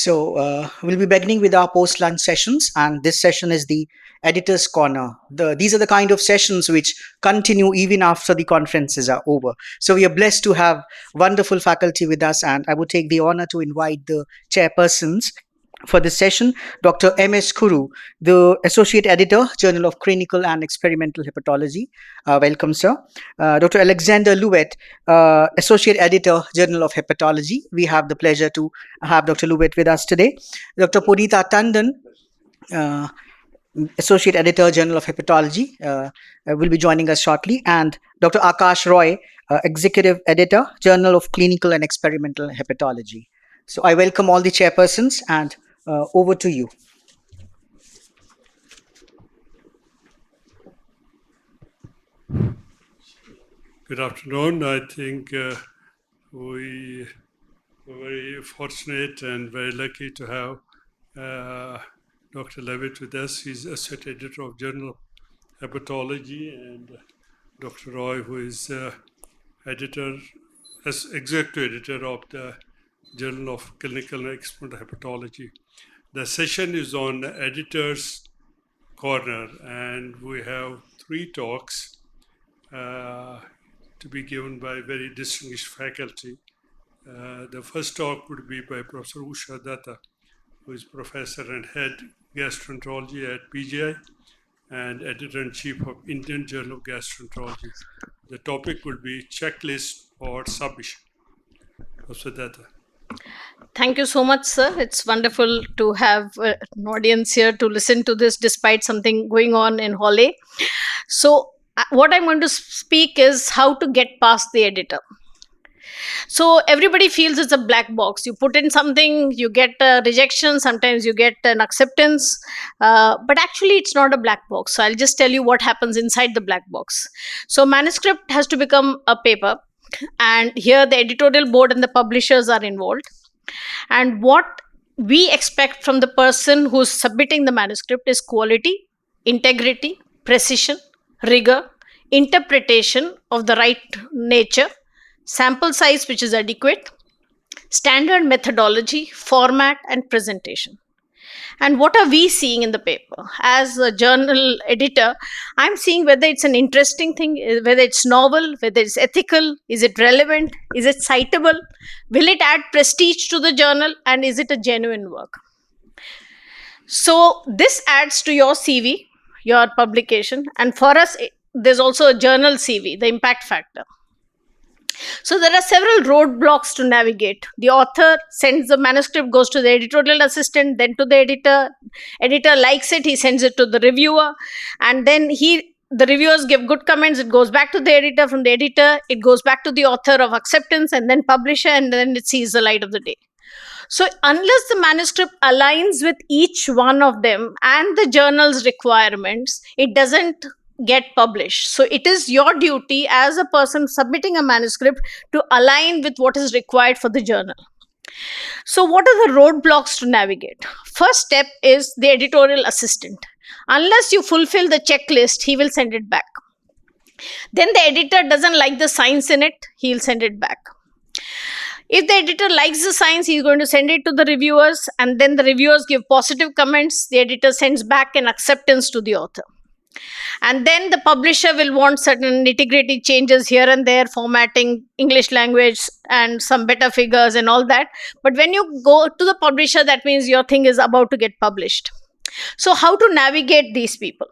We'll be beginning with our post-lunch sessions, and this session is the Editor's Corner. These are the kind of sessions which continue even after the conferences are over. So we are blessed to have wonderful faculty with us, and I would take the honor to invite the chairpersons for this session, Dr. M.S. Kuru, the Associate Editor, Journal of Clinical and Experimental Hepatology. Welcome, sir. Dr. Alexander Louet, Associate Editor, Journal of Hepatology. We have the pleasure to have Dr. Louet with us today. Dr. Purita Tandon, Associate Editor, Journal of Hepatology, will be joining us shortly. And Dr. Akash Roy, Executive Editor, Journal of Clinical and Experimental Hepatology. So I welcome all the chairpersons, and over to you. Good afternoon. I think we were very fortunate and very lucky to have Dr. Levitt with us. He's Associate Editor of Journal of Hepatology, and Dr. Roy, who is Executive Editor of the Journal of Clinical and Experimental Hepatology. The session is on Editor's Corner, and we have 3 talks to be given by very distinguished faculty. The first talk would be by Professor Usha Datta, who is Professor and Head Gastroenterology at PGI and Editor-in-Chief of Indian Journal of Gastroenterology. The topic would be checklist for submission. Professor Datta. Thank you so much, sir. It's wonderful to have an audience here to listen to this despite something going on in Hale. So what I'm going to speak is how to get past the editor. So everybody feels it's a black box. You put in something, you get a rejection, sometimes you get an acceptance, but actually it's not a black box. So I'll just tell you what happens inside the black box. So manuscript has to become a paper, and here the editorial board and the publishers are involved. And what we expect from the person who's submitting the manuscript is quality, integrity, precision, rigor, interpretation of the right nature, sample size which is adequate, standard methodology, format, and presentation. And what are we seeing in the paper? As a journal editor, I'm seeing whether it's an interesting thing, whether it's novel, whether it's ethical, is it relevant, is it citable, will it add prestige to the journal, and is it a genuine work? So this adds to your CV, your publication, and for us, there's also a journal CV, the impact factor. So there are several roadblocks to navigate. The author sends the manuscript, goes to the editorial assistant, then to the editor. Editor likes it, he sends it to the reviewer, and then the reviewers give good comments, it goes back to the editor, from the editor, it goes back to the author of acceptance, and then publisher, and then it sees the light of the day. So unless the manuscript aligns with each one of them and the journal's requirements, it doesn't get published. So it is your duty as a person submitting a manuscript to align with what is required for the journal. So what are the roadblocks to navigate? First step is the editorial assistant. Unless you fulfill the checklist, he will send it back. Then the editor doesn't like the science in it, he'll send it back. If the editor likes the science, he's going to send it to the reviewers, and then the reviewers give positive comments, the editor sends back an acceptance to the author. And then the publisher will want certain nitty-gritty changes here and there, formatting, English language, and some better figures and all that. But when you go to the publisher, that means your thing is about to get published. So how to navigate these people?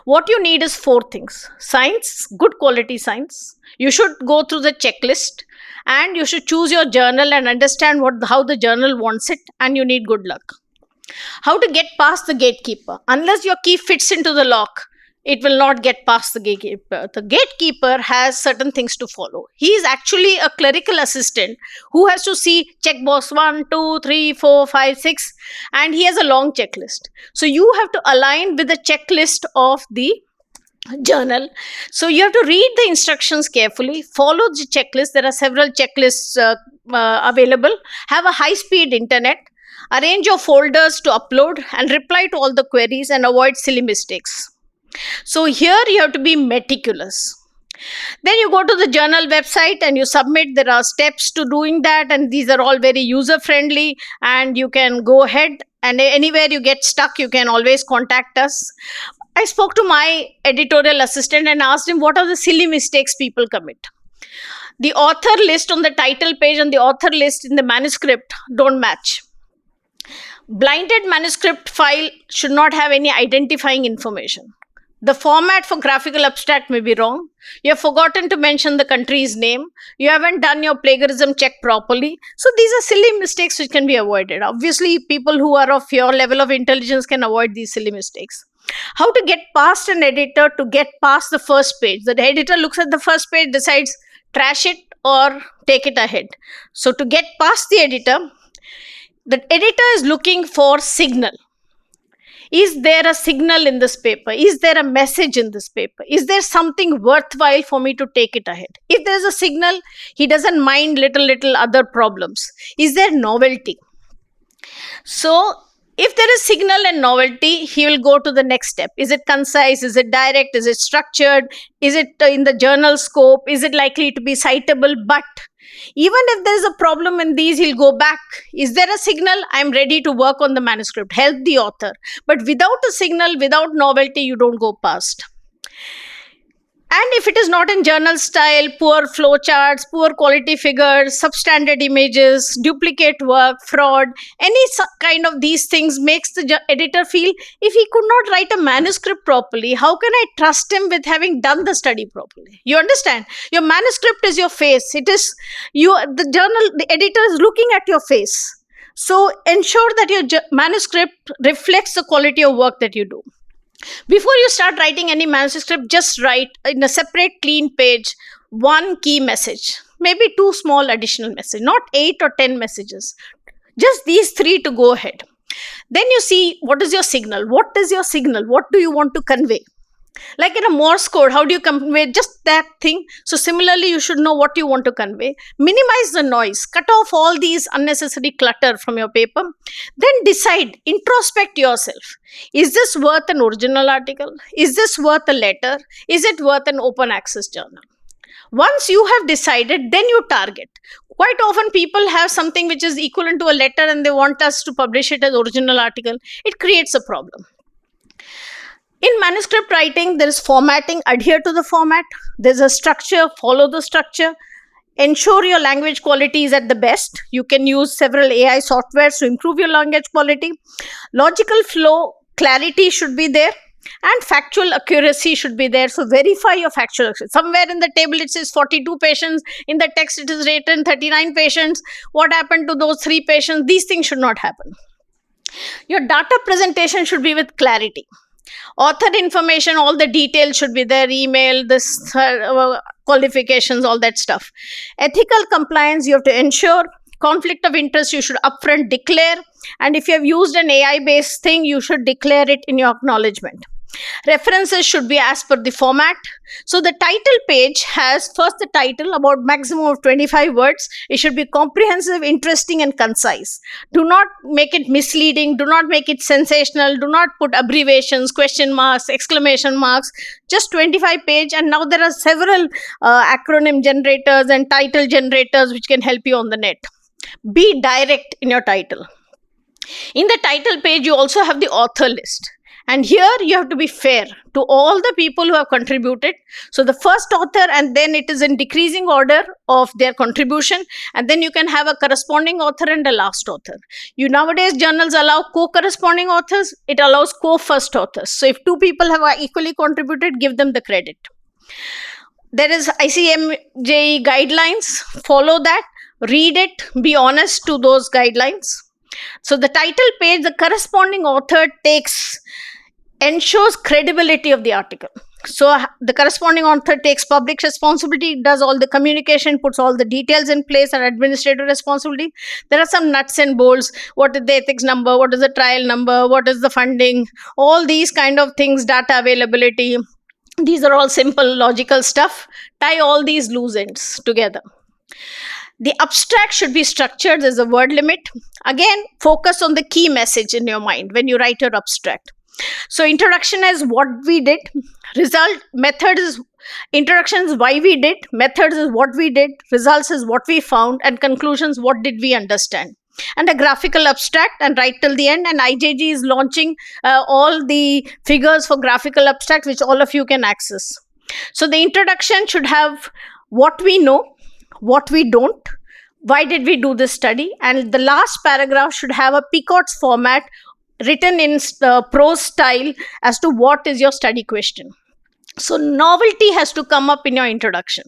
What you need is 4 things. Science, good quality science. You should go through the checklist, and you should choose your journal and understand how the journal wants it, and you need good luck. How to get past the gatekeeper? Unless your key fits into the lock, it will not get past the gatekeeper. The gatekeeper has certain things to follow. He is actually a clerical assistant who has to see checkbox 1, 2, 3, 4, 5, 6, and he has a long checklist. So you have to align with the checklist of the journal. So you have to read the instructions carefully, follow the checklist. There are several checklists available. Have a high-speed internet. Arrange your folders to upload and reply to all the queries and avoid silly mistakes. So here you have to be meticulous. Then you go to the journal website and you submit. There are steps to doing that, and these are all very user friendly, and you can go ahead, and anywhere you get stuck you can always contact us. I spoke to my editorial assistant and asked him what are the silly mistakes people commit. The author list on the title page and the author list in the manuscript don't match. Blinded manuscript file should not have any identifying information. The format for graphical abstract may be wrong. You have forgotten to mention the country's name. You haven't done your plagiarism check properly. So these are silly mistakes which can be avoided. Obviously, people who are of your level of intelligence can avoid these silly mistakes. How to get past an editor to get past the first page? The editor looks at the first page, decides trash it or take it ahead. So to get past the editor is looking for signal. Is there a signal in this paper? Is there a message in this paper? Is there something worthwhile for me to take it ahead? If there's a signal, he doesn't mind little other problems. Is there novelty? So if there is signal and novelty, he will go to the next step. Is it concise? Is it direct? Is it structured? Is it in the journal scope? Is it likely to be citable? But even if there is a problem in these, he'll go back. Is there a signal? I'm ready to work on the manuscript. Help the author. But without a signal, without novelty, you don't go past. And if it is not in journal style, poor flowcharts, poor quality figures, substandard images, duplicate work, fraud, any kind of these things makes the editor feel, if he could not write a manuscript properly, how can I trust him with having done the study properly? You understand? Your manuscript is your face. It is you. The editor is looking at your face. So ensure that your manuscript reflects the quality of work that you do. Before you start writing any manuscript, just write in a separate clean page one key message, maybe two small additional messages, not 8 or 10 messages, just these 3 to go ahead. Then you see what is your signal. What is your signal? What do you want to convey? Like in a Morse code, how do you convey just that thing? So similarly, you should know what you want to convey. Minimize the noise. Cut off all these unnecessary clutter from your paper. Then decide, introspect yourself. Is this worth an original article? Is this worth a letter? Is it worth an open access journal? Once you have decided, then you target. Quite often people have something which is equivalent to a letter and they want us to publish it as original article. It creates a problem. In manuscript writing, there is formatting. Adhere to the format. There's a structure. Follow the structure. Ensure your language quality is at the best. You can use several AI softwares to improve your language quality. Logical flow, clarity should be there. And factual accuracy should be there. So verify your factual accuracy. Somewhere in the table it says 42 patients. In the text it is written 39 patients. What happened to those 3 patients? These things should not happen. Your data presentation should be with clarity. Author information, all the details should be there, email, this qualifications, all that stuff. Ethical compliance, you have to ensure. Conflict of interest, you should upfront declare. And if you have used an AI based thing, you should declare it in your acknowledgement. References should be as per the format. So the title page has first the title, about maximum of 25 words. It should be comprehensive, interesting and concise. Do not make it misleading. Do not make it sensational. Do not put abbreviations, question marks, exclamation marks. Just 25 page. And now there are several acronym generators and title generators which can help you on the net. Be direct in your title. In the title page, you also have the author list. And here you have to be fair to all the people who have contributed. So the first author, and then it is in decreasing order of their contribution. And then you can have a corresponding author and a last author. You nowadays journals allow co-corresponding authors. It allows co-first authors. So if 2 people have equally contributed, give them the credit. There is ICMJ guidelines. Follow that. Read it. Be honest to those guidelines. So the title page, the corresponding author ensures credibility of the article. So the corresponding author takes public responsibility, does all the communication, puts all the details in place, and administrative responsibility. There are some nuts and bolts. What is the ethics number? What is the trial number? What is the funding? All these kind of things, data availability. These are all simple logical stuff. Tie all these loose ends together. The abstract should be structured. There's a word limit. Again, focus on the key message in your mind when you write your abstract. So introduction is what we did, result method is introduction is why we did, methods is what we did, results is what we found, and conclusions what did we understand, and a graphical abstract, and right till the end. And IJG is launching all the figures for graphical abstract which all of you can access. So the introduction should have what we know, what we don't, why did we do this study, and the last paragraph should have a Picot's format written in prose style as to what is your study question. So novelty has to come up in your introduction.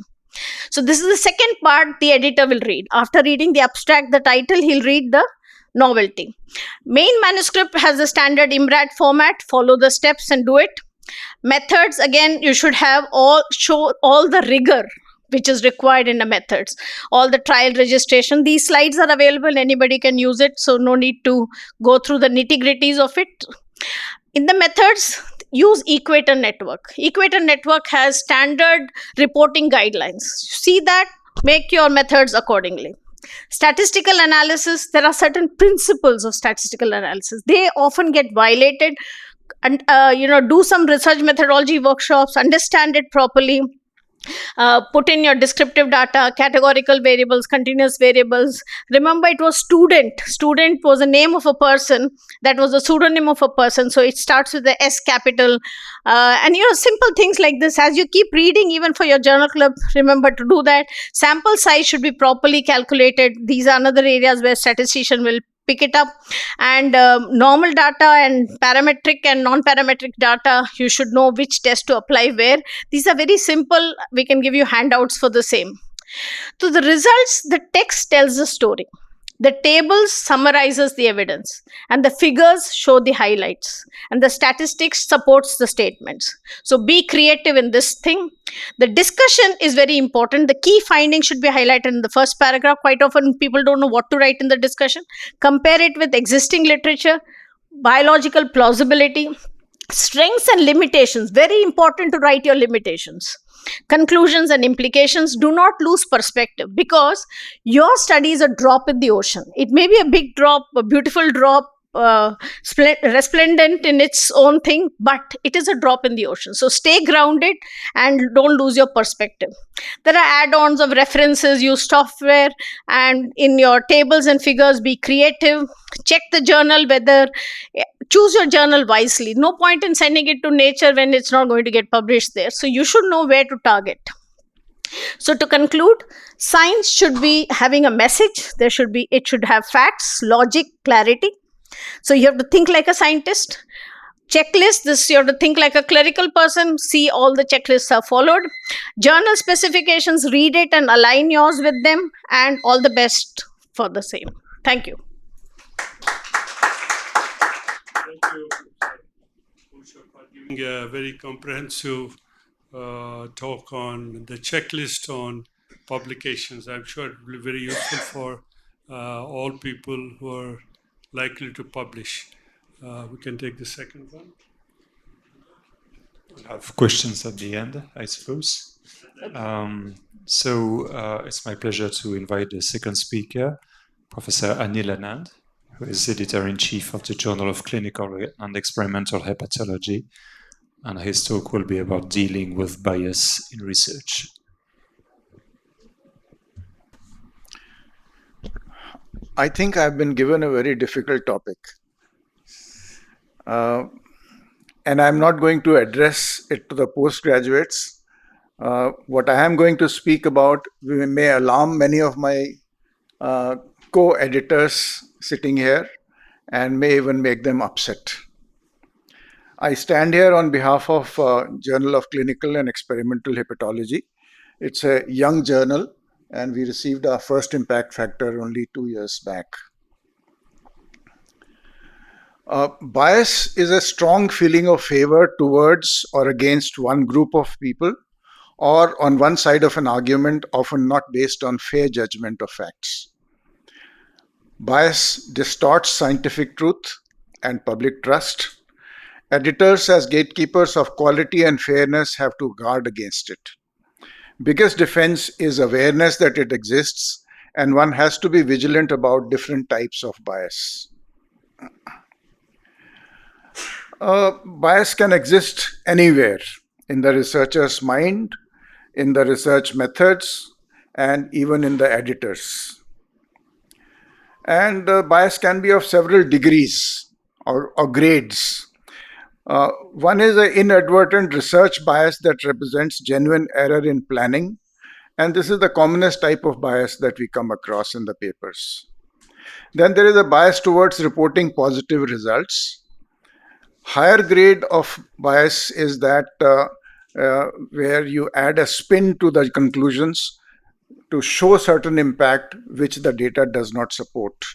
So this is the second part the editor will read. After reading the abstract, the title, he'll read the novelty. Main manuscript has the standard IMRAD format. Follow the steps and do it. Methods, again, you should have show all the rigor which is required in the methods, all the trial registration. These slides are available, anybody can use it, so no need to go through the nitty-gritties of it. In the methods, use Equator Network. Equator Network has standard reporting guidelines. See that, make your methods accordingly. Statistical analysis, there are certain principles of statistical analysis. They often get violated. And do some research methodology workshops, understand it properly. Put in your descriptive data, categorical variables, continuous variables. Remember, it was student. Student was a name of a person. That was a pseudonym of a person. So it starts with the S capital. And simple things like this. As you keep reading, even for your journal club, remember to do that. Sample size should be properly calculated. These are another areas where statistician will pick it up. And normal data and parametric and non-parametric data, you should know which test to apply where. These are very simple. We can give you handouts for the same. So the results, the text tells the story. The tables summarizes the evidence, and the figures show the highlights, and the statistics supports the statements. So be creative in this thing. The discussion is very important. The key findings should be highlighted in the first paragraph. Quite often people don't know what to write in the discussion. Compare it with existing literature, biological plausibility, strengths and limitations. Very important to write your limitations. Conclusions and implications. Do not lose perspective, because your study is a drop in the ocean. It may be a big drop, a beautiful drop, resplendent in its own thing, but it is a drop in the ocean. So stay grounded and don't lose your perspective. There are add-ons of references, use software, and in your tables and figures, be creative. Check the journal, choose your journal wisely. No point in sending it to Nature when it's not going to get published there. So you should know where to target. So to conclude, science should be having a message. It should have facts, logic, clarity. So you have to think like a scientist. Checklist, you have to think like a clerical person. See, all the checklists are followed. Journal specifications, read it and align yours with them. And all the best for the same. Thank you. Thank you, Usha, for giving a very comprehensive talk on the checklist on publications. I'm sure it will be very useful for all people who are likely to publish. We can take the second one. We'll have questions at the end, I suppose. It's my pleasure to invite the second speaker, Professor Anil Anand, who is editor-in-chief of the Journal of Clinical and Experimental Hepatology, and his talk will be about dealing with bias in research. I think I've been given a very difficult topic. And I'm not going to address it to the postgraduates. What I am going to speak about may alarm many of my co-editors sitting here and may even make them upset. I stand here on behalf of Journal of Clinical and Experimental Hepatology. It's a young journal, and we received our first impact factor only 2 years back. Bias is a strong feeling of favor towards or against one group of people, or on one side of an argument, often not based on fair judgment of facts. Bias distorts scientific truth and public trust. Editors, as gatekeepers of quality and fairness, have to guard against it. Biggest defense is awareness that it exists, and one has to be vigilant about different types of bias. Bias can exist anywhere in the researcher's mind, in the research methods, and even in the editors. And bias can be of several degrees or grades. One is an inadvertent research bias that represents genuine error in planning, and this is the commonest type of bias that we come across in the papers. Then there is a bias towards reporting positive results. Higher grade of bias is that where you add a spin to the conclusions to show certain impact which the data does not support.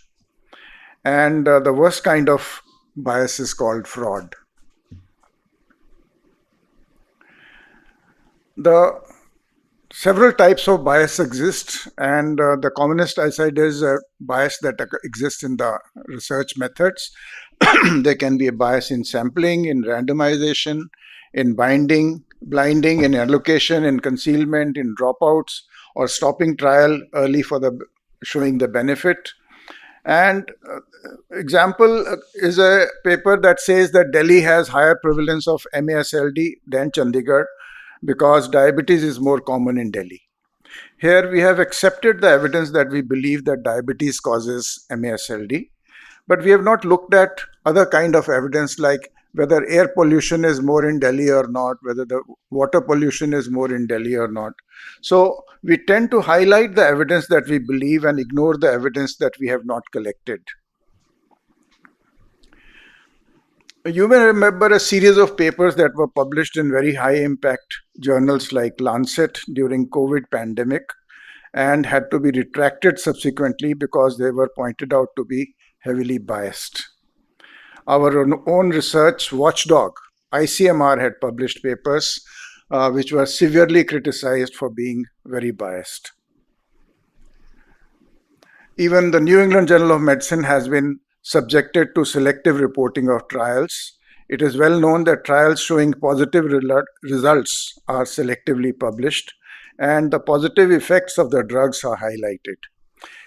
And the worst kind of bias is called fraud. The several types of bias exist, and the commonest I said is a bias that exists in the research methods. There can be a bias in sampling, in randomization, in blinding, in allocation, in concealment, in dropouts, or stopping trial early for the showing the benefit. And example is a paper that says that Delhi has higher prevalence of MASLD than Chandigarh because diabetes is more common in Delhi. Here we have accepted the evidence that we believe that diabetes causes MASLD, but we have not looked at other kind of evidence like whether air pollution is more in Delhi or not, whether the water pollution is more in Delhi or not. So we tend to highlight the evidence that we believe and ignore the evidence that we have not collected. You may remember a series of papers that were published in very high impact journals like Lancet during COVID pandemic and had to be retracted subsequently because they were pointed out to be heavily biased. Our own research watchdog, ICMR, had published papers which were severely criticized for being very biased. Even the New England Journal of Medicine has been subjected to selective reporting of trials. It is well known that trials showing positive results are selectively published, and the positive effects of the drugs are highlighted.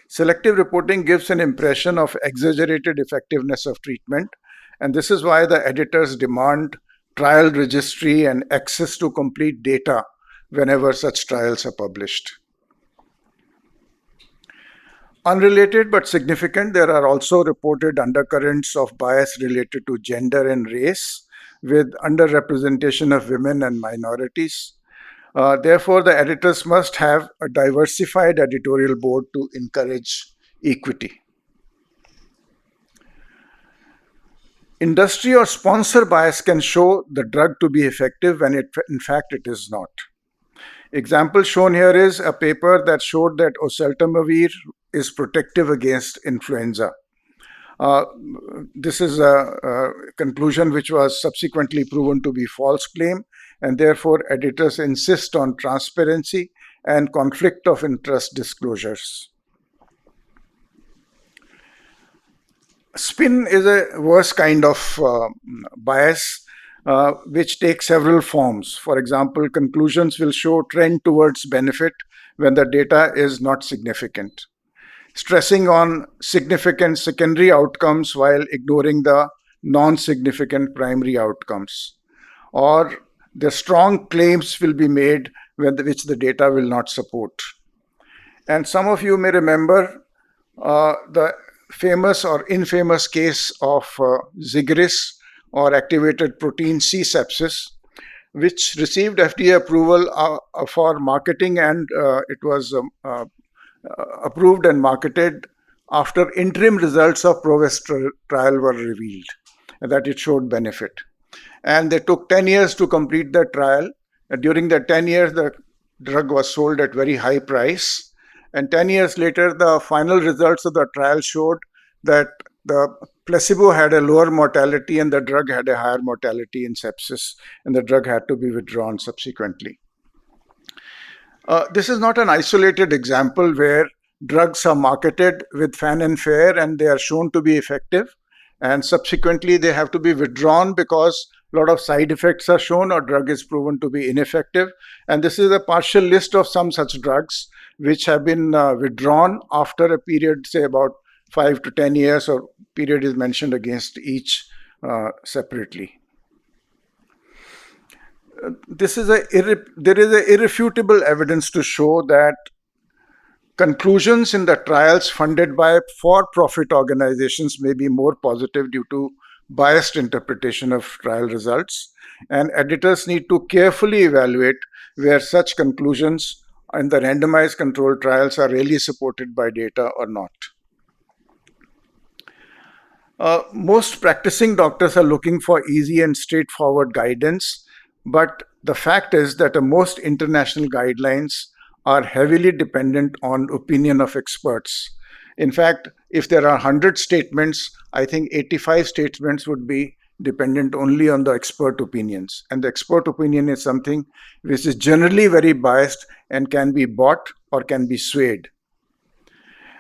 Selective reporting gives an impression of exaggerated effectiveness of treatment, and this is why the editors demand trial registry and access to complete data whenever such trials are published. Unrelated but significant, there are also reported undercurrents of bias related to gender and race, with underrepresentation of women and minorities. Therefore, the editors must have a diversified editorial board to encourage equity. Industry or sponsor bias can show the drug to be effective when in fact it is not. Example shown here is a paper that showed that oseltamivir is protective against influenza. This is a conclusion which was subsequently proven to be false claim, and therefore editors insist on transparency and conflict of interest disclosures. Spin is a worse kind of bias which takes several forms. For example, conclusions will show trend towards benefit when the data is not significant, stressing on significant secondary outcomes while ignoring the non-significant primary outcomes. Or the strong claims will be made which the data will not support. And some of you may remember the famous or infamous case of Zigris or activated protein C sepsis, which received FDA approval for marketing, and it was approved and marketed after interim results of PROVEST trial were revealed, that it showed benefit. And they took 10 years to complete the trial. During the 10 years, the drug was sold at very high price. And 10 years later, the final results of the trial showed that the placebo had a lower mortality and the drug had a higher mortality in sepsis, and the drug had to be withdrawn subsequently. This is not an isolated example where drugs are marketed with fanfare and they are shown to be effective, and subsequently they have to be withdrawn because a lot of side effects are shown or drug is proven to be ineffective. And this is a partial list of some such drugs which have been withdrawn after a period, say about 5 to 10 years, or period is mentioned against each separately. there is a irrefutable evidence to show that conclusions in the trials funded by for-profit organizations may be more positive due to biased interpretation of trial results, and editors need to carefully evaluate where such conclusions in the randomized controlled trials are really supported by data or not. Most practicing doctors are looking for easy and straightforward guidance, but the fact is that most international guidelines are heavily dependent on opinion of experts. In fact, if there are 100 statements, I think 85 statements would be dependent only on the expert opinions. And the expert opinion is something which is generally very biased and can be bought or can be swayed.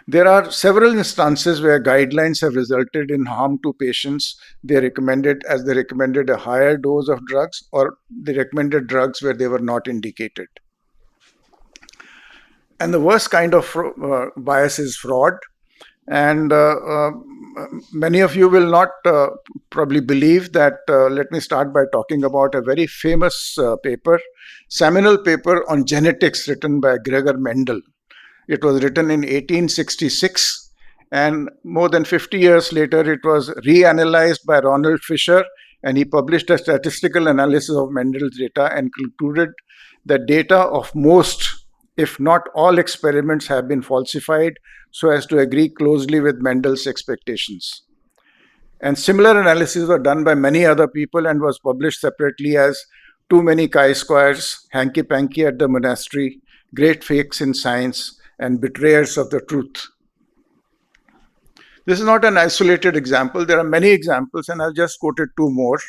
There are several instances where guidelines have resulted in harm to patients. They recommended a higher dose of drugs, or they recommended drugs where they were not indicated. And the worst kind of bias is fraud. And many of you will not probably believe that. Let me start by talking about a very famous paper, seminal paper on genetics written by Gregor Mendel. It was written in 1866, and more than 50 years later, it was reanalyzed by Ronald Fisher, and he published a statistical analysis of Mendel's data and concluded that data of most, if not all, experiments have been falsified so as to agree closely with Mendel's expectations. And similar analyses were done by many other people and was published separately as Too Many Chi-Squares, Hanky-Panky at the Monastery, Great Fakes in Science, and Betrayers of the Truth. This is not an isolated example. There are many examples, and I've just quoted two more.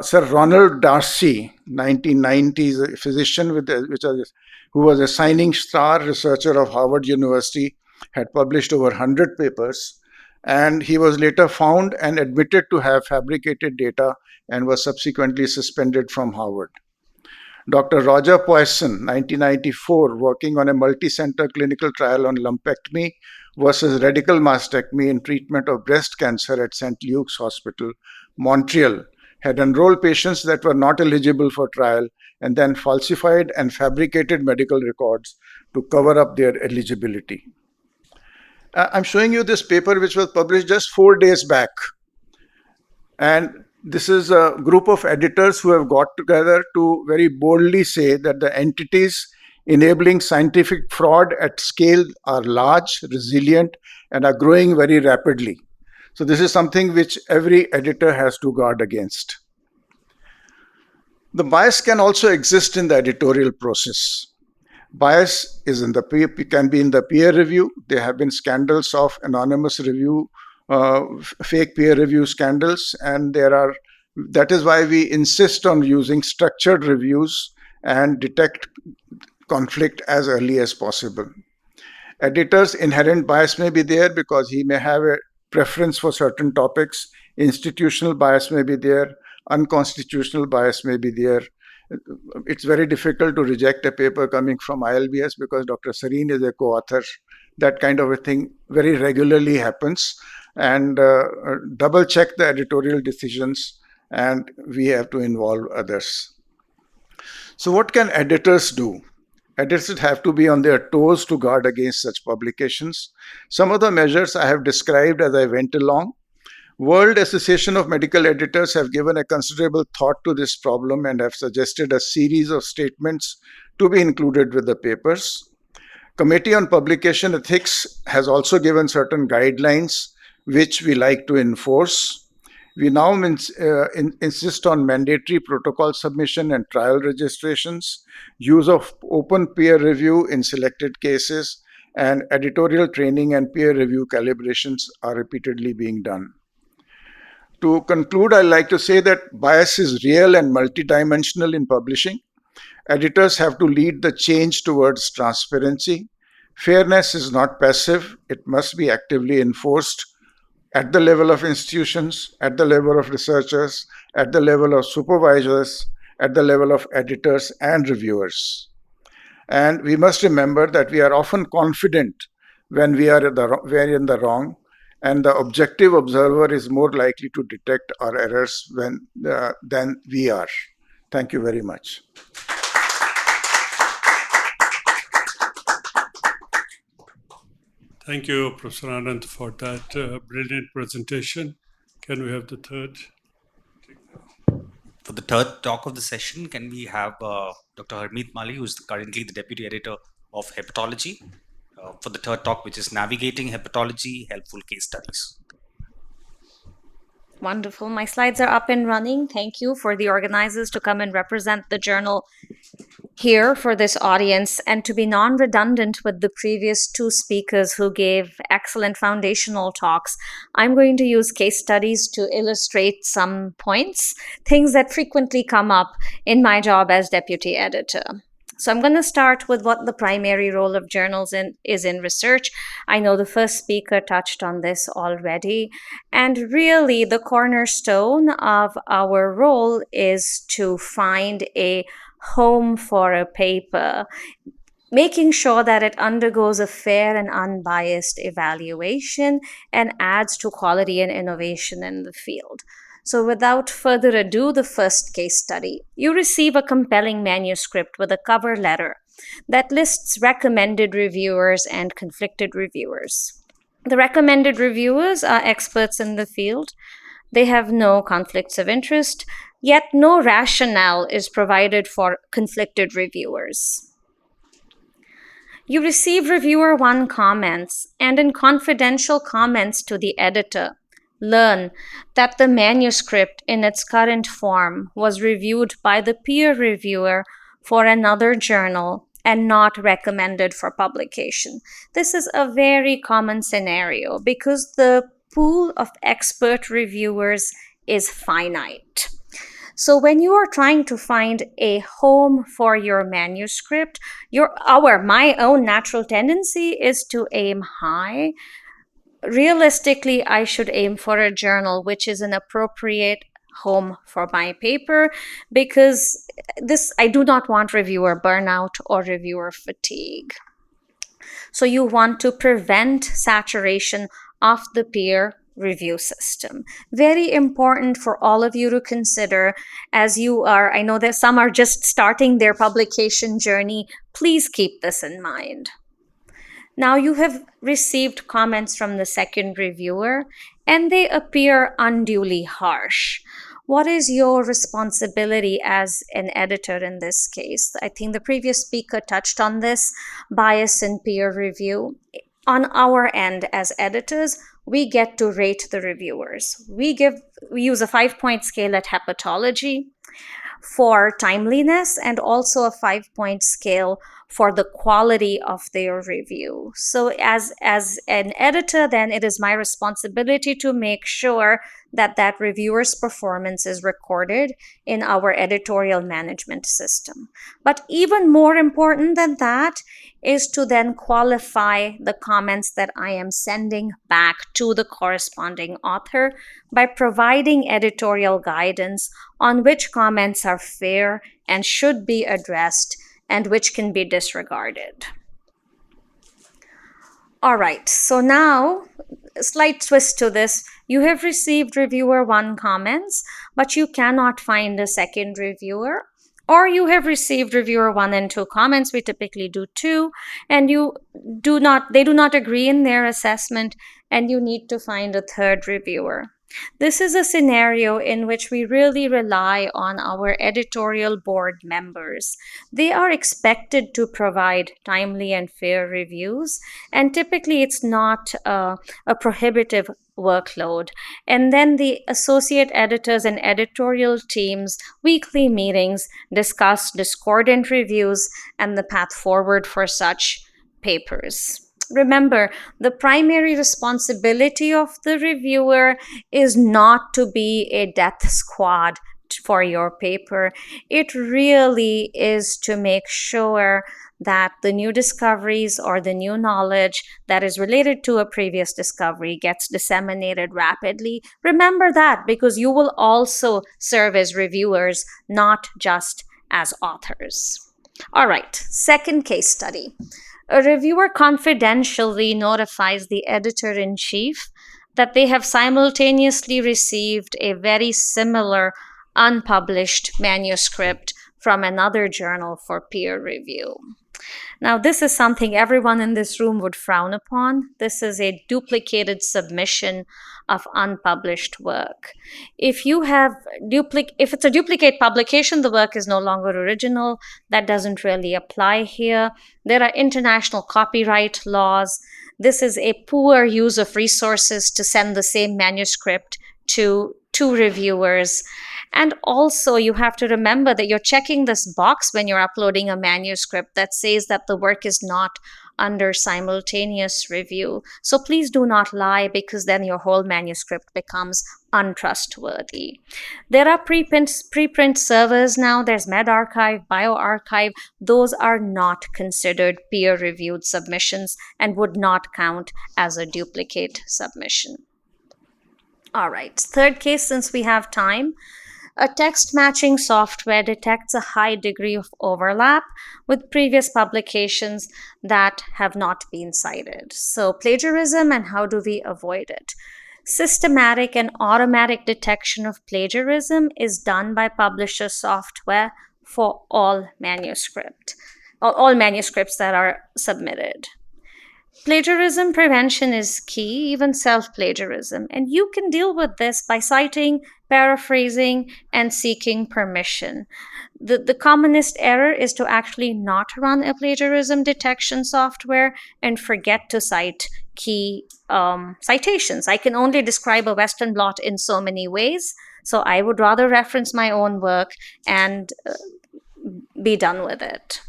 Sir Ronald Darcy, 1990s, a physician who was a shining star researcher of Harvard University, had published over 100 papers, and he was later found and admitted to have fabricated data and was subsequently suspended from Harvard. Dr. Roger Poisson, 1994, working on a multi-center clinical trial on lumpectomy versus radical mastectomy in treatment of breast cancer at St. Luke's Hospital, Montreal, had enrolled patients that were not eligible for trial and then falsified and fabricated medical records to cover up their eligibility. I'm showing you this paper which was published just 4 days back. And this is a group of editors who have got together to very boldly say that the entities enabling scientific fraud at scale are large, resilient, and are growing very rapidly. So this is something which every editor has to guard against. The bias can also exist in the editorial process. Bias is can be in the peer review. There have been scandals of anonymous review, fake peer review scandals, and that is why we insist on using structured reviews and detect conflict as early as possible. Editor's inherent bias may be there because he may have a preference for certain topics. Institutional bias may be there. Unconstitutional bias may be there. It's very difficult to reject a paper coming from ILBS because Dr. Sareen is a co-author. That kind of a thing very regularly happens. And double check the editorial decisions, and we have to involve others. So what can editors do? Editors have to be on their toes to guard against such publications. Some of the measures I have described as I went along. World Association of Medical Editors have given a considerable thought to this problem and have suggested a series of statements to be included with the papers. Committee on Publication Ethics has also given certain guidelines which we like to enforce. We now insist on mandatory protocol submission and trial registrations, use of open peer review in selected cases, and editorial training and peer review calibrations are repeatedly being done. To conclude, I'd like to say that bias is real and multidimensional in publishing. Editors have to lead the change towards transparency. Fairness is not passive, it must be actively enforced at the level of institutions, at the level of researchers, at the level of supervisors, at the level of editors and reviewers. And we must remember that we are often confident when we are in the wrong, and the objective observer is more likely to detect our errors than we are. Thank you very much. Thank you, Professor Anand, for that brilliant presentation. Can we have the third? For the third talk of the session, can we have Dr. Harmeet Mali, who is currently the Deputy Editor of Hepatology, for the third talk, which is Navigating Hepatology, Helpful Case Studies. Wonderful. My slides are up and running. Thank you for the organizers to come and represent the journal here for this audience, and to be non-redundant with the previous two speakers who gave excellent foundational talks. I'm going to use case studies to illustrate some points, things that frequently come up in my job as deputy editor. So I'm going to start with what the primary role of journals is in research. I know the first speaker touched on this already. And really, the cornerstone of our role is to find a home for a paper, making sure that it undergoes a fair and unbiased evaluation and adds to quality and innovation in the field. So without further ado, the first case study. You receive a compelling manuscript with a cover letter that lists recommended reviewers and conflicted reviewers. The recommended reviewers are experts in the field. They have no conflicts of interest, yet no rationale is provided for conflicted reviewers. You receive reviewer 1 comments, and in confidential comments to the editor, learn that the manuscript in its current form was reviewed by the peer reviewer for another journal and not recommended for publication. This is a very common scenario because the pool of expert reviewers is finite. So when you are trying to find a home for your manuscript, my own natural tendency is to aim high. Realistically, I should aim for a journal which is an appropriate home for my paper, because I do not want reviewer burnout or reviewer fatigue. So you want to prevent saturation of the peer review system. Very important for all of you to consider as you are, I know that some are just starting their publication journey. Please keep this in mind. Now you have received comments from the second reviewer, and they appear unduly harsh. What is your responsibility as an editor in this case? I think the previous speaker touched on this, bias in peer review. On our end as editors, we get to rate the reviewers. We use a 5-point scale at Hepatology for timeliness, and also a 5-point scale for the quality of their review. So as an editor, then it is my responsibility to make sure that that reviewer's performance is recorded in our editorial management system. But even more important than that is to then qualify the comments that I am sending back to the corresponding author by providing editorial guidance on which comments are fair and should be addressed and which can be disregarded. All right, so now a slight twist to this. You have received reviewer 1 comments, but you cannot find a second reviewer. Or you have received reviewer 1 and 2 comments, we typically do 2, and they do not agree in their assessment, and you need to find a third reviewer. This is a scenario in which we really rely on our editorial board members. They are expected to provide timely and fair reviews, and typically it's not a prohibitive workload. And then the associate editors and editorial teams' weekly meetings discuss discordant reviews and the path forward for such papers. Remember, the primary responsibility of the reviewer is not to be a death squad for your paper. It really is to make sure that the new discoveries or the new knowledge that is related to a previous discovery gets disseminated rapidly. Remember that, because you will also serve as reviewers, not just as authors. All right, second case study. A reviewer confidentially notifies the editor-in-chief that they have simultaneously received a very similar unpublished manuscript from another journal for peer review. Now, this is something everyone in this room would frown upon. This is a duplicated submission of unpublished work. If it's a duplicate publication, the work is no longer original. That doesn't really apply here. There are international copyright laws. This is a poor use of resources to send the same manuscript to two reviewers. And also, you have to remember that you're checking this box when you're uploading a manuscript that says that the work is not under simultaneous review. So please do not lie, because then your whole manuscript becomes untrustworthy. There are preprint servers now. There's medRxiv, bioRxiv. Those are not considered peer-reviewed submissions and would not count as a duplicate submission. All right, third case, since we have time. A text matching software detects a high degree of overlap with previous publications that have not been cited. So, plagiarism and how do we avoid it? Systematic and automatic detection of plagiarism is done by publisher software for all manuscripts that are submitted. Plagiarism prevention is key, even self-plagiarism, and you can deal with this by citing, paraphrasing, and seeking permission. The commonest error is to actually not run a plagiarism detection software and forget to cite key citations. I can only describe a Western blot in so many ways, so I would rather reference my own work and be done with it.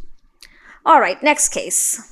All right, next case.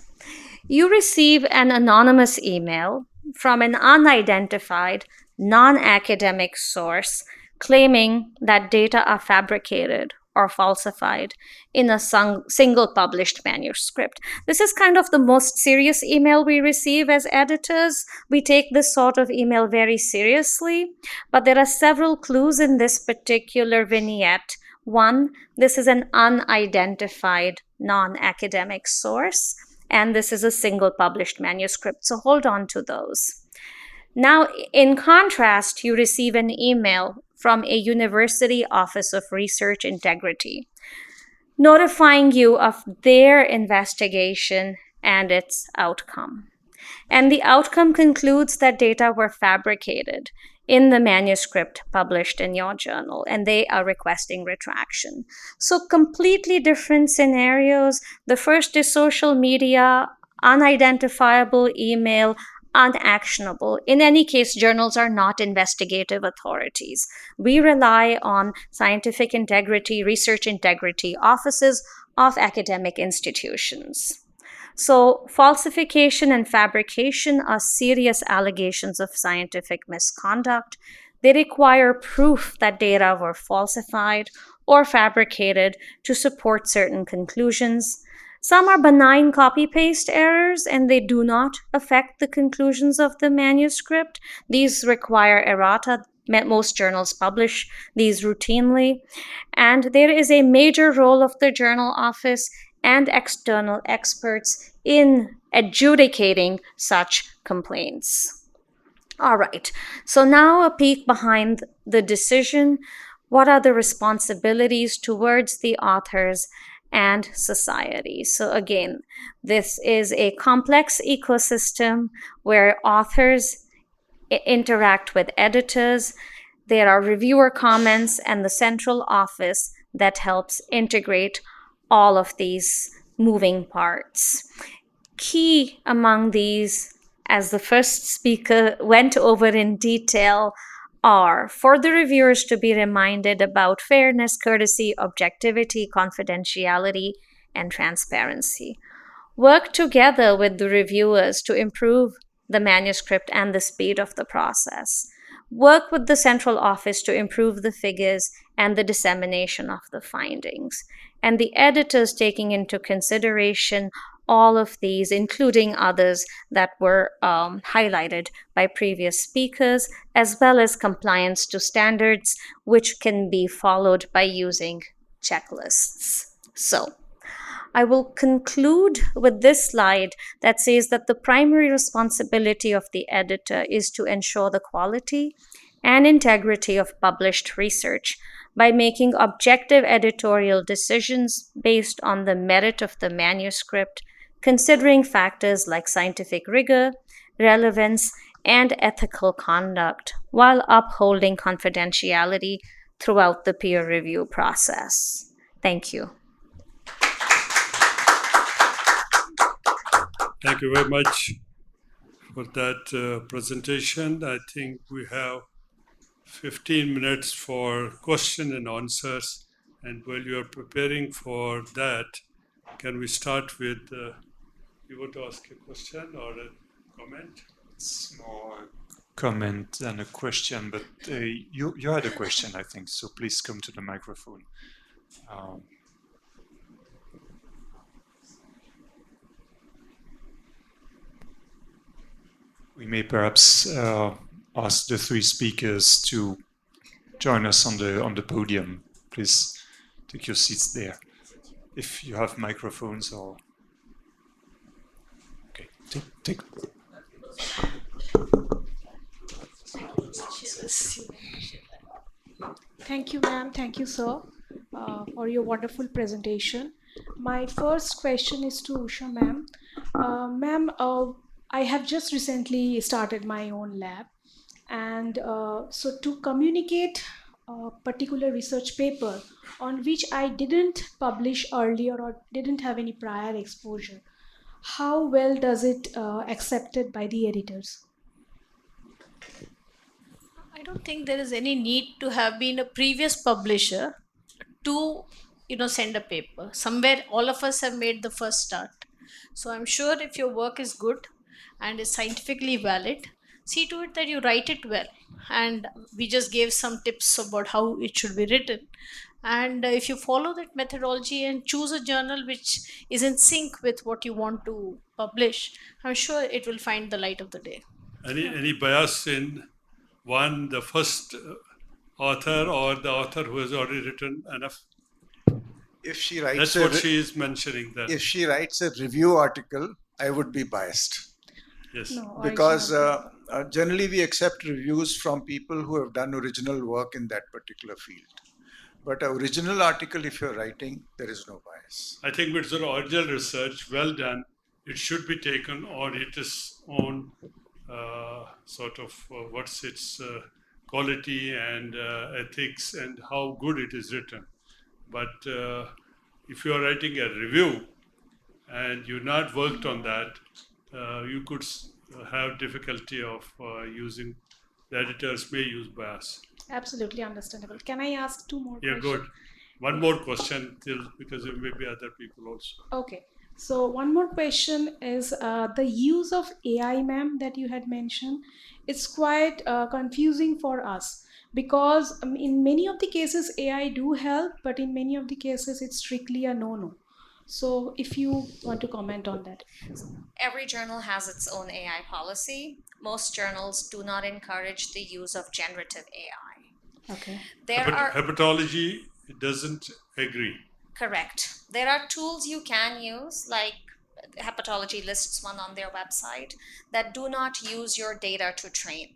You receive an anonymous email from an unidentified, non-academic source claiming that data are fabricated or falsified in a single published manuscript. This is kind of the most serious email we receive as editors. We take this sort of email very seriously, but there are several clues in this particular vignette. One, this is an unidentified, non-academic source, and this is a single published manuscript, so hold on to those. Now, in contrast, you receive an email from a University Office of Research Integrity notifying you of their investigation and its outcome. And the outcome concludes that data were fabricated in the manuscript published in your journal, and they are requesting retraction. So completely different scenarios. The first is social media, unidentifiable email, unactionable. In any case, journals are not investigative authorities. We rely on scientific integrity, research integrity offices of academic institutions. So falsification and fabrication are serious allegations of scientific misconduct. They require proof that data were falsified or fabricated to support certain conclusions. Some are benign copy-paste errors, and they do not affect the conclusions of the manuscript. These require errata. Most journals publish these routinely. And there is a major role of the journal office and external experts in adjudicating such complaints. All right, so now a peek behind the decision. What are the responsibilities towards the authors and society? So again, this is a complex ecosystem where authors interact with editors. There are reviewer comments and the central office that helps integrate all of these moving parts. Key among these, as the first speaker went over in detail, are for the reviewers to be reminded about fairness, courtesy, objectivity, confidentiality, and transparency. Work together with the reviewers to improve the manuscript and the speed of the process. Work with the central office to improve the figures and the dissemination of the findings. And the editors taking into consideration all of these, including others that were highlighted by previous speakers, as well as compliance to standards, which can be followed by using checklists. So, I will conclude with this slide that says that the primary responsibility of the editor is to ensure the quality and integrity of published research by making objective editorial decisions based on the merit of the manuscript, considering factors like scientific rigor, relevance, and ethical conduct, while upholding confidentiality throughout the peer review process. Thank you. Thank you very much for that presentation. I think we have 15 minutes for question and answers. And while you are preparing for that, can we start with, you want to ask a question or a comment? It's more a comment than a question, but you had a question, I think, so please come to the microphone. We may perhaps ask the three speakers to join us on the podium. Please take your seats there. If you have microphones or... Okay, take. Thank you, ma'am. Thank you, sir, for your wonderful presentation. My first question is to Usha, ma'am. Ma'am, I have just recently started my own lab, and so to communicate a particular research paper on which I didn't publish earlier or didn't have any prior exposure, how well does it accepted by the editors? I don't think there is any need to have been a previous publisher to send a paper. Somewhere all of us have made the first start. So I'm sure if your work is good and is scientifically valid, see to it that you write it well. And we just gave some tips about how it should be written. And if you follow that methodology and choose a journal which is in sync with what you want to publish, I'm sure it will find the light of the day. Any bias in the first author or the author who has already written enough? If she writes That's what she is mentioning there. If she writes a review article, I would be biased. Yes. No, Because generally we accept reviews from people who have done original work in that particular field. But an original article, if you're writing, there is no bias. I think it's an original research, well done. It should be taken on its own sort of what's its quality and ethics and how good it is written. But if you are writing a review and you've not worked on that, you could have difficulty of using, the editors may use bias. Absolutely understandable. Can I ask two more questions? Yeah, good. One more question because there may be other people also. Okay. So one more question is the use of AI, ma'am, that you had mentioned. It's quite confusing for us because in many of the cases AI do help, but in many of the cases it's strictly a no-no. So if you want to comment on that. Every journal has its own AI policy. Most journals do not encourage the use of generative AI. Okay. Hepatology doesn't agree. Correct. There are tools you can use, like Hepatology lists one on their website, that do not use your data to train.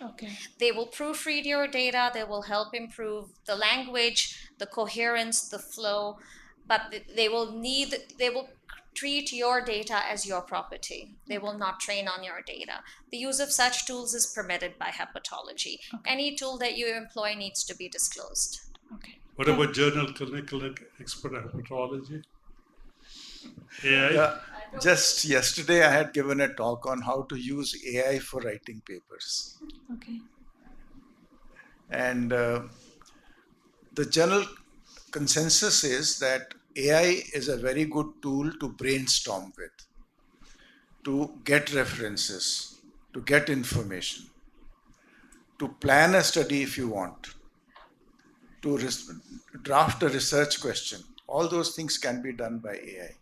Okay. They will proofread your data, they will help improve the language, the coherence, the flow, but they will treat your data as your property. They will not train on your data. The use of such tools is permitted by Hepatology. Okay. Any tool that you employ needs to be disclosed. Okay. What about Journal Clinical Expert Hepatology? AI? Just yesterday I had given a talk on how to use AI for writing papers. Okay. And the general consensus is that AI is a very good tool to brainstorm with, to get references, to get information, to plan a study if you want, to draft a research question. All those things can be done by AI.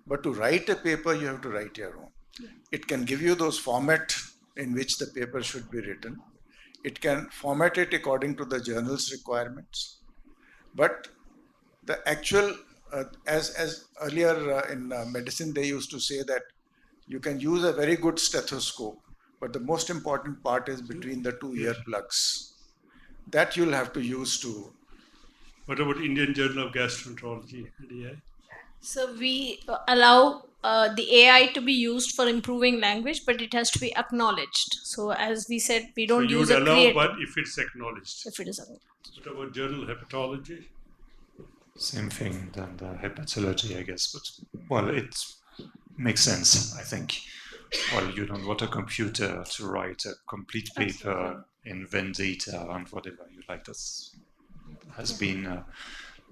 But to write a paper, you have to write your own. Yeah. It can give you those formats in which the paper should be written. It can format it according to the journal's requirements. But the actual, as earlier in medicine, they used to say that you can use a very good stethoscope, but the most important part is between the two earplugs. That you'll have to use to. What about Indian Journal of Gastroenterology, ADI? So we allow the AI to be used for improving language, but it has to be acknowledged. So as we said, we So don't you use would a allow, creative but if it's acknowledged. if it is acknowledged. What about Journal Hepatology? Same thing than the hepatology, I guess. But, well, it makes sense, I think. Well, you don't want a computer to write a complete paper in Venn data and whatever you like. That has been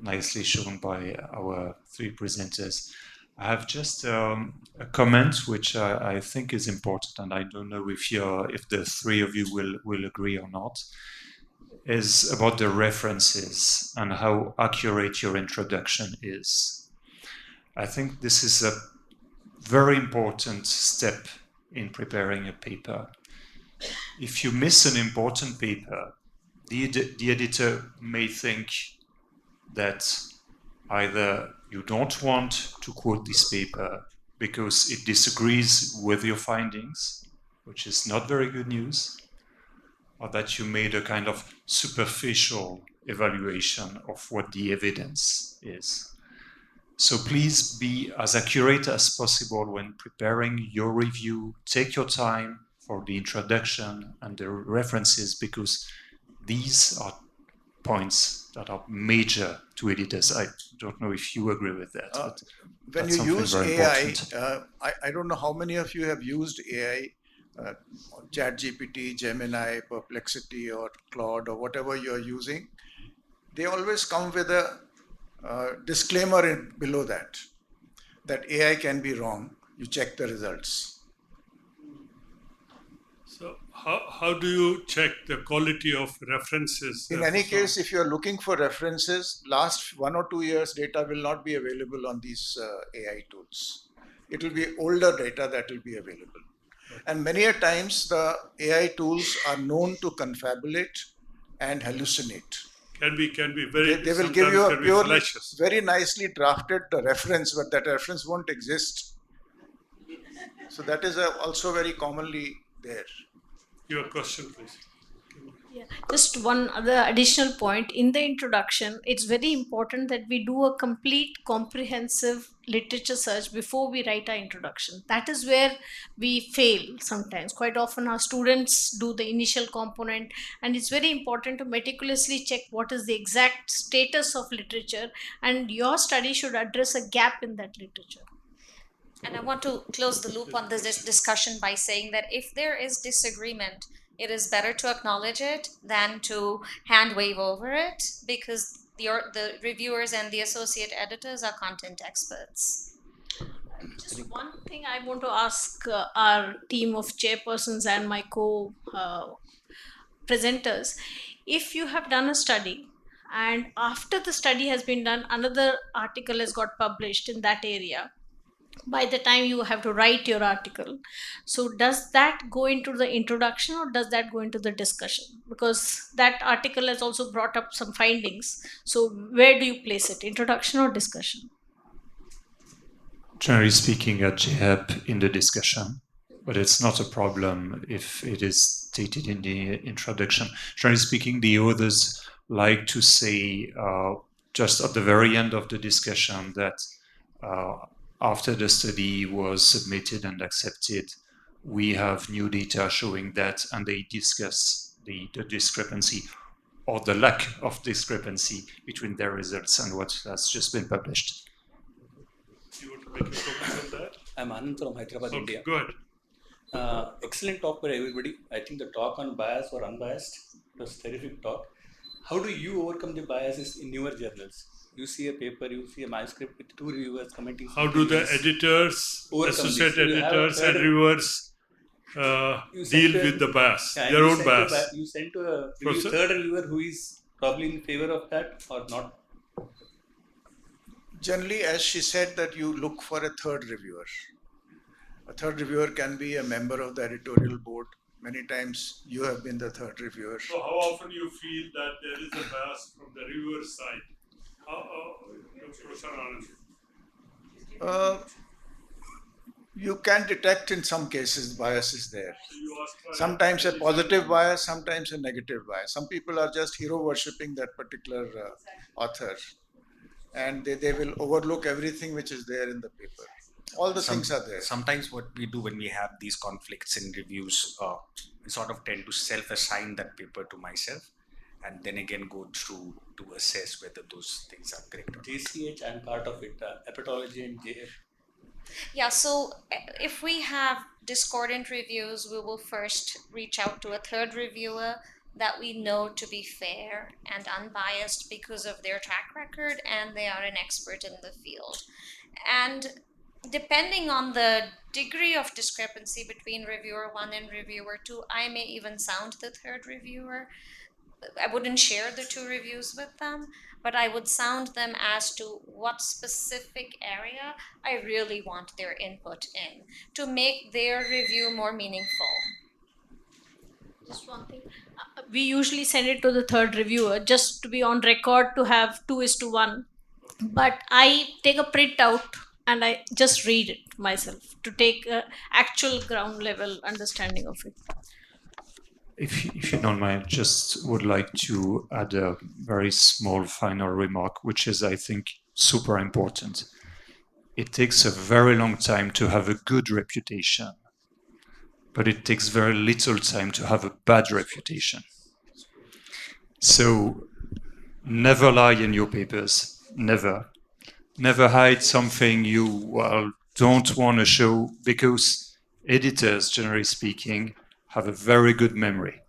nicely shown by our three presenters. I have just a comment which I think is important, and I don't know if the three of you will agree or not, is about the references and how accurate your introduction is. I think this is a very important step in preparing a paper. If you miss an important paper, the editor may think that either you don't want to quote this paper because it disagrees with your findings, which is not very good news, or that you made a kind of superficial evaluation of what the evidence is. So please be as accurate as possible when preparing your review. Take your time for the introduction and the references, because these are points that are major to editors. I don't know if you agree with that. But when you use AI, I don't know how many of you have used AI, ChatGPT, Gemini, Perplexity, or Claude, or whatever you're using. They always come with a disclaimer below that AI can be wrong. You check the results. So how do you check the quality of references? In any case, if you're looking for references, last 1 or 2 years data will not be available on these AI tools. It will be older data that will be available. And many a times the AI tools are known to confabulate and hallucinate. Can be very. They will give you a purely, very nicely drafted reference, but that reference won't exist. So that is also very commonly there. Your question, please. Yeah. Just one other additional point. In the introduction, it's very important that we do a complete comprehensive literature search before we write our introduction. That is where we fail sometimes. Quite often our students do the initial component, and it's very important to meticulously check what is the exact status of literature, and your study should address a gap in that literature. And I want to close the loop on this discussion by saying that if there is disagreement, it is better to acknowledge it than to hand wave over it, because the reviewers and the associate editors are content experts. Just one thing I want to ask our team of chairpersons and my presenters: if you have done a study and after the study has been done, another article has got published in that area, by the time you have to write your article, so does that go into the introduction or does that go into the discussion? Because that article has also brought up some findings. So where do you place it, introduction or discussion? Generally speaking, at JHEP in the discussion, but it's not a problem if it is stated in the introduction. Generally speaking, the authors like to say just at the very end of the discussion that after the study was submitted and accepted, we have new data showing that, and they discuss the discrepancy or the lack of discrepancy between their results and what has just been published. You want to make a comment on that? I'm Anand from Hyderabad, India. Go ahead. Excellent talk by everybody. I think the talk on bias or unbiased was terrific talk. How do you overcome the biases in your journals? You see a paper, you see a manuscript with 2 reviewers commenting. How do the editors, associate editors, and reviewers deal with the bias, their own bias? You send to a third reviewer who is probably in favor of that or not? Generally, as she said, that you look for a third reviewer. A third reviewer can be a member of the editorial board. Many times you have been the third reviewer. So how often you feel that there is a bias from the reviewer's side? You can detect in some cases bias is there. Sometimes a positive bias, sometimes a negative bias. Some people are just hero worshipping that particular author, and they will overlook everything which is there in the paper. All the things are there. Sometimes what we do when we have these conflicts in reviews, we sort of tend to self-assign that paper to myself, and then again go through to assess whether those things are correct. JCH, I'm part of it, hepatology and JF. Yeah, so if we have discordant reviews, we will first reach out to a third reviewer that we know to be fair and unbiased because of their track record and they are an expert in the field. And depending on the degree of discrepancy between reviewer 1 and reviewer 2, I may even sound the third reviewer. I wouldn't share the two reviews with them, but I would sound them as to what specific area I really want their input in to make their review more meaningful. Just one thing. We usually send it to the third reviewer just to be on record to have 2:1. But I take a print out and I just read it myself to take actual ground level understanding of it. If you don't mind, just would like to add a very small final remark, which is, I think, super important. It takes a very long time to have a good reputation, but it takes very little time to have a bad reputation. So never lie in your papers, never. Never hide something you don't want to show, because editors, generally speaking, have a very good memory.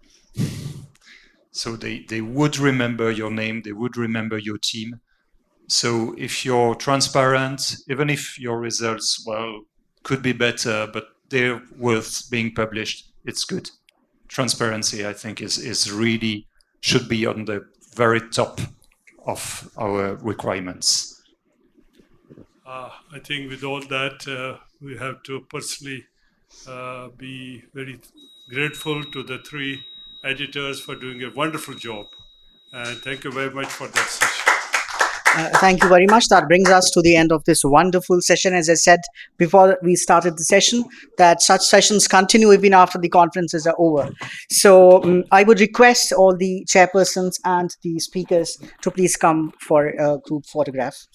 So they would remember your name, they would remember your team. So if you're transparent, even if your results, could be better, but they're worth being published, it's good. Transparency, I think, is really should be on the very top of our requirements. I think with all that, we have to personally be very grateful to the three editors for doing a wonderful job. And thank you very much for that session. Thank you very much. That brings us to the end of this wonderful session. As I said before we started the session, that such sessions continue even after the conferences are over. So I would request all the chairpersons and the speakers to please come for a group photograph.